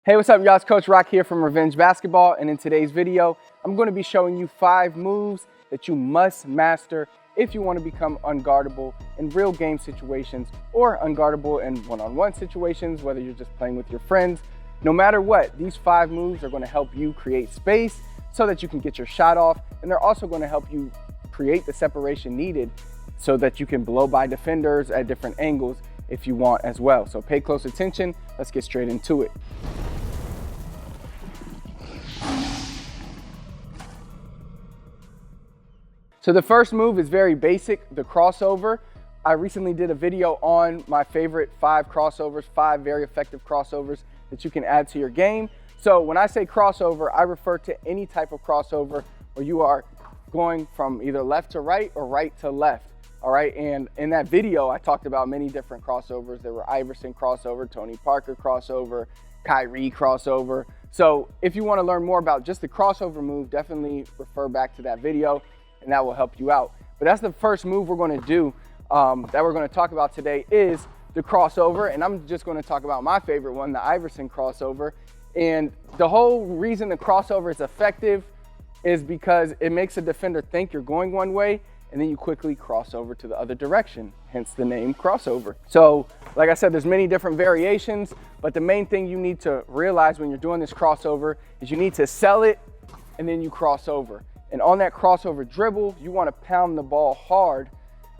Hey, what's up, y'all? It's Coach Rock here from Revenge Basketball, and in today's video, I'm going to be showing you 5 moves that you must master if you want to become unguardable in real game situations or unguardable in one-on-one situations, whether you're just playing with your friends. No matter what, these 5 moves are going to help you create space so that you can get your shot off, and they're also going to help you create the separation needed so that you can blow by defenders at different angles if you want as well. So pay close attention. Let's get straight into it. So the first move is very basic, the crossover. I recently did a video on my favorite 5 crossovers, 5 very effective crossovers that you can add to your game. So when I say crossover, I refer to any type of crossover where you are going from either left to right or right to left. All right, and in that video, I talked about many different crossovers. There were Iverson crossover, Tony Parker crossover, Kyrie crossover. So if you want to learn more about just the crossover move, definitely refer back to that video, and that will help you out. But that's the first move we're going to do that we're going to talk about today is the crossover. And I'm just going to talk about my favorite one, the Iverson crossover. And the whole reason the crossover is effective is because it makes a defender think you're going one way, and then you quickly cross over to the other direction, hence the name crossover. So like I said, there's many different variations, but the main thing you need to realize when you're doing this crossover is you need to sell it and then you cross over. And on that crossover dribble, you want to pound the ball hard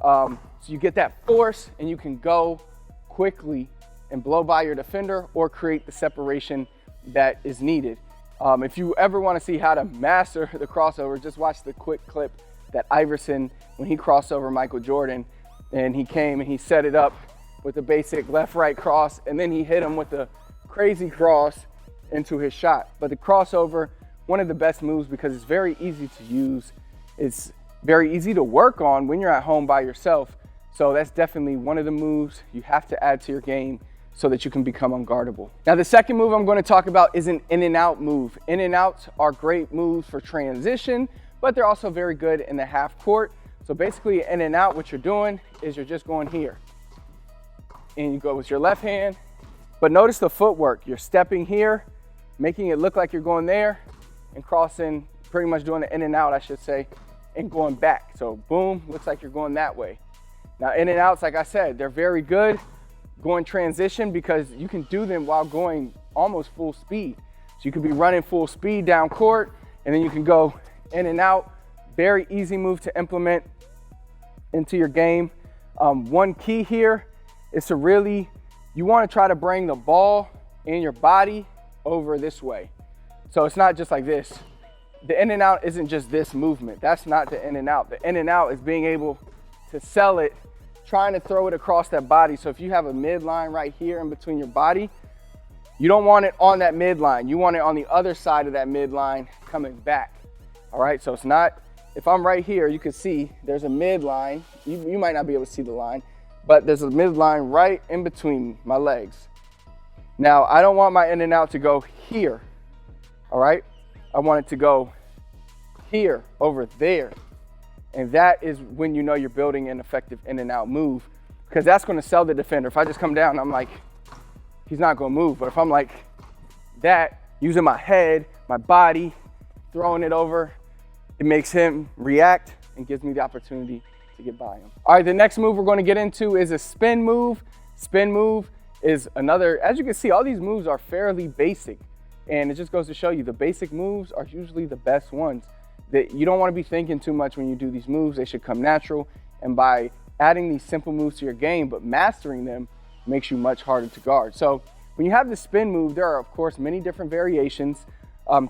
so you get that force and you can go quickly and blow by your defender or create the separation that is needed. If you ever want to see how to master the crossover, just watch the quick clip that Iverson, when he crossed over Michael Jordan, and he came and he set it up with a basic left-right cross, and then he hit him with a crazy cross into his shot. But the crossover, one of the best moves because it's very easy to use. It's very easy to work on when you're at home by yourself. So that's definitely one of the moves you have to add to your game so that you can become unguardable. Now, the second move I'm going to talk about is an in and out move. In and outs are great moves for transition, but they're also very good in the half court. So basically, in and out, what you're doing is you're just going here. And you go with your left hand, but notice the footwork. You're stepping here, making it look like you're going there, and crossing, pretty much doing the in and out, I should say, and going back. So boom, looks like you're going that way. Now, in and outs, like I said, they're very good going transition because you can do them while going almost full speed. So you could be running full speed down court, and then you can go in and out. Very easy move to implement into your game. One key here is to really, you want to try to bring the ball and your body over this way. So it's not just like this. The in and out isn't just this movement. That's not the in and out. The in and out is being able to sell it, trying to throw it across that body. So if you have a midline right here in between your body, you don't want it on that midline. You want it on the other side of that midline coming back. All right, so it's not, if I'm right here, you can see there's a midline. You might not be able to see the line, but there's a midline right in between my legs. Now, I don't want my in and out to go here. All right, I want it to go here, over there. And that is when you know you're building an effective in and out move, because that's going to sell the defender. If I just come down, I'm like, he's not going to move. But if I'm like that, using my head, my body, throwing it over, it makes him react and gives me the opportunity to get by him. All right, the next move we're going to get into is a spin move. Spin move is another, as you can see, all these moves are fairly basic. And it just goes to show you the basic moves are usually the best ones. That you don't want to be thinking too much when you do these moves. They should come natural. And by adding these simple moves to your game, but mastering them makes you much harder to guard. So when you have the spin move, there are, of course, many different variations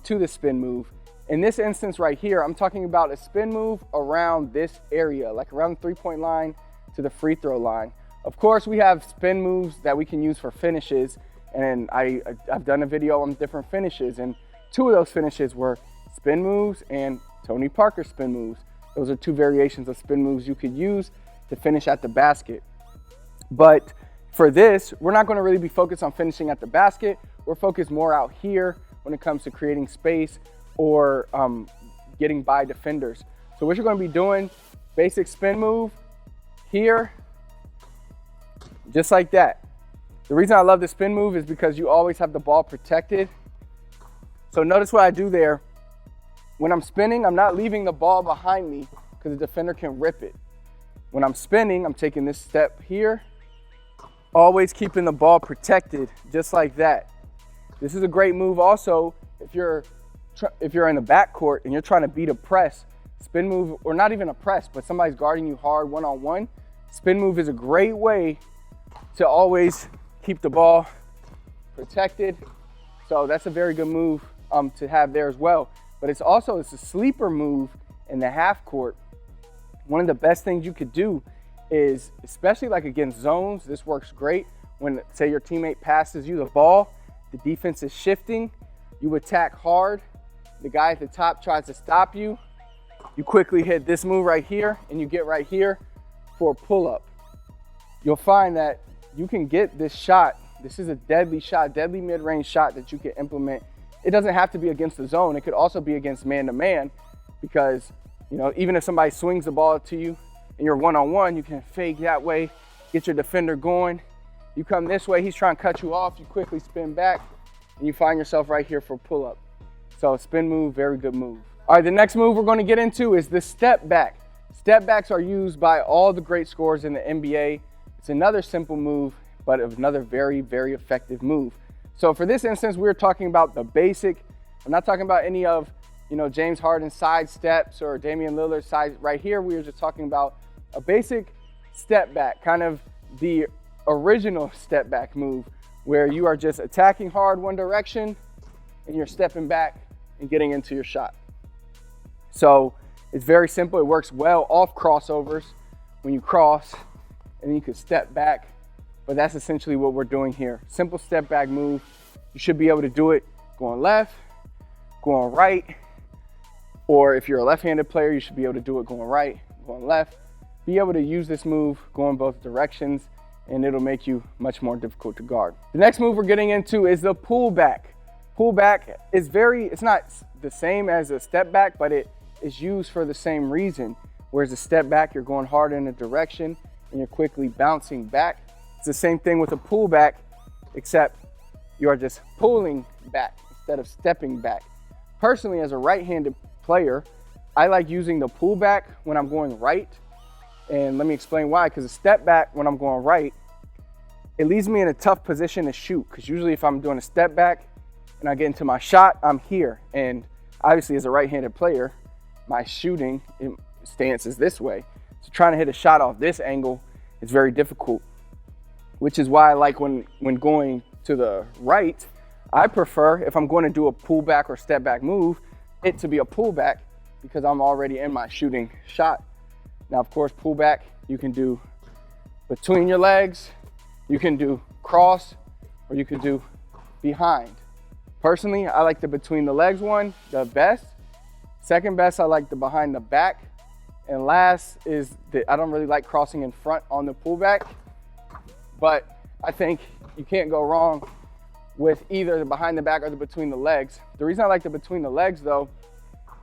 to the spin move. In this instance right here, I'm talking about a spin move around this area, like around the three-point line to the free throw line. Of course, we have spin moves that we can use for finishes. And I've done a video on different finishes, and 2 of those finishes were spin moves and Tony Parker spin moves. Those are 2 variations of spin moves you could use to finish at the basket. But for this, we're not going to really be focused on finishing at the basket. We're focused more out here when it comes to creating space or getting by defenders. So what you're going to be doing, basic spin move here, just like that. The reason I love the spin move is because you always have the ball protected. So notice what I do there. When I'm spinning, I'm not leaving the ball behind me because the defender can rip it. When I'm spinning, I'm taking this step here, always keeping the ball protected, just like that. This is a great move also if you're in the backcourt and you're trying to beat a press. Spin move, or not even a press, but somebody's guarding you hard one-on-one. Spin move is a great way to always keep the ball protected. So that's a very good move to have there as well. But it's a sleeper move in the half court. One of the best things you could do is, especially like against zones, this works great. When, say, your teammate passes you the ball, the defense is shifting, you attack hard, the guy at the top tries to stop you, you quickly hit this move right here, and you get right here for a pull-up. You'll find that you can get this shot. This is a deadly shot, deadly mid-range shot that you can implement. It doesn't have to be against the zone. It could also be against man-to-man, because even if somebody swings the ball to you and you're one-on-one, you can fake that way, get your defender going. You come this way, he's trying to cut you off, you quickly spin back, and you find yourself right here for a pull-up. So spin move, very good move. All right, the next move we're going to get into is the step back. Step backs are used by all the great scorers in the NBA. It's another simple move, but another very, very effective move. So for this instance, we're talking about the basic. I'm not talking about any of, James Harden's side steps or Damian Lillard's side right here. We were just talking about a basic step back, kind of the original step back move, where you are just attacking hard one direction and you're stepping back and getting into your shot. So it's very simple. It works well off crossovers when you cross and you can step back. But that's essentially what we're doing here. Simple step back move. You should be able to do it going left, going right, or if you're a left-handed player, you should be able to do it going right, going left. Be able to use this move going both directions, and it'll make you much more difficult to guard. The next move we're getting into is the pullback. Pullback is it's not the same as a step back, but it is used for the same reason. Whereas a step back, you're going hard in a direction and you're quickly bouncing back. It's the same thing with a pullback, except you are just pulling back instead of stepping back. Personally, as a right-handed player, I like using the pullback when I'm going right. And let me explain why. Because a step back when I'm going right, it leaves me in a tough position to shoot. Because usually if I'm doing a step back and I get into my shot, I'm here. And obviously as a right-handed player, my shooting stance is this way. So trying to hit a shot off this angle is very difficult, which is why I like when going to the right, I prefer, if I'm going to do a pullback or step back move, it to be a pullback because I'm already in my shooting shot. Now, of course, pullback, you can do between your legs, you can do cross, or you can do behind. Personally, I like the between the legs one the best. Second best, I like the behind the back. And last is I don't really like crossing in front on the pullback, but I think you can't go wrong with either the behind the back or the between the legs. The reason I like the between the legs though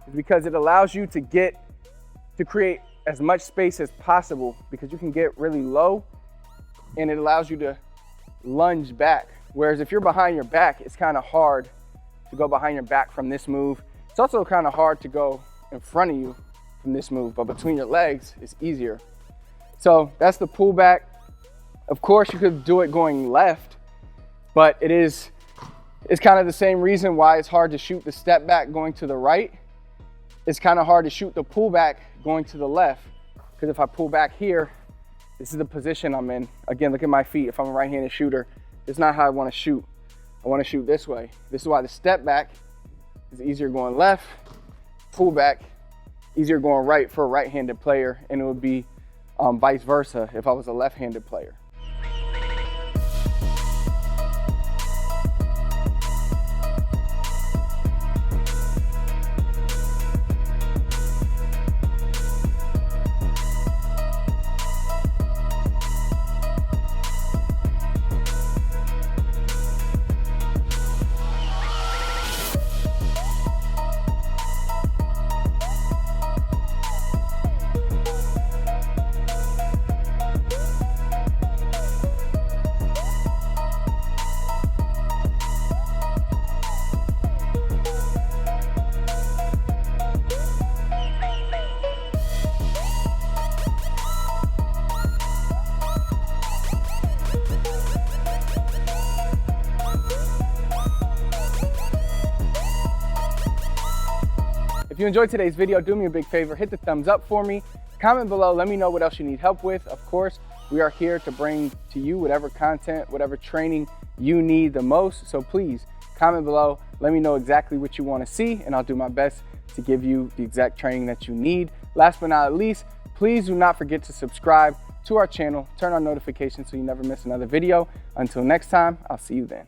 is because it allows you to create as much space as possible, because you can get really low and it allows you to lunge back. Whereas if you're behind your back, it's kind of hard to go behind your back from this move. It's also kind of hard to go in front of you from this move, but between your legs is easier. So that's the pullback. Of course, you could do it going left, but it's kind of the same reason why it's hard to shoot the step back going to the right. It's kind of hard to shoot the pullback going to the left, because if I pull back here, this is the position I'm in. Again, look at my feet. If I'm a right-handed shooter, it's not how I want to shoot. I want to shoot this way. This is why the step back is easier going left, pullback easier going right for a right-handed player, and it would be vice versa if I was a left-handed player. If you enjoyed today's video, do me a big favor, hit the thumbs up for me. Comment below, let me know what else you need help with. Of course, we are here to bring to you whatever content, whatever training you need the most. So please comment below, let me know exactly what you want to see, and I'll do my best to give you the exact training that you need. Last but not least, please do not forget to subscribe to our channel, turn on notifications so you never miss another video. Until next time, I'll see you then.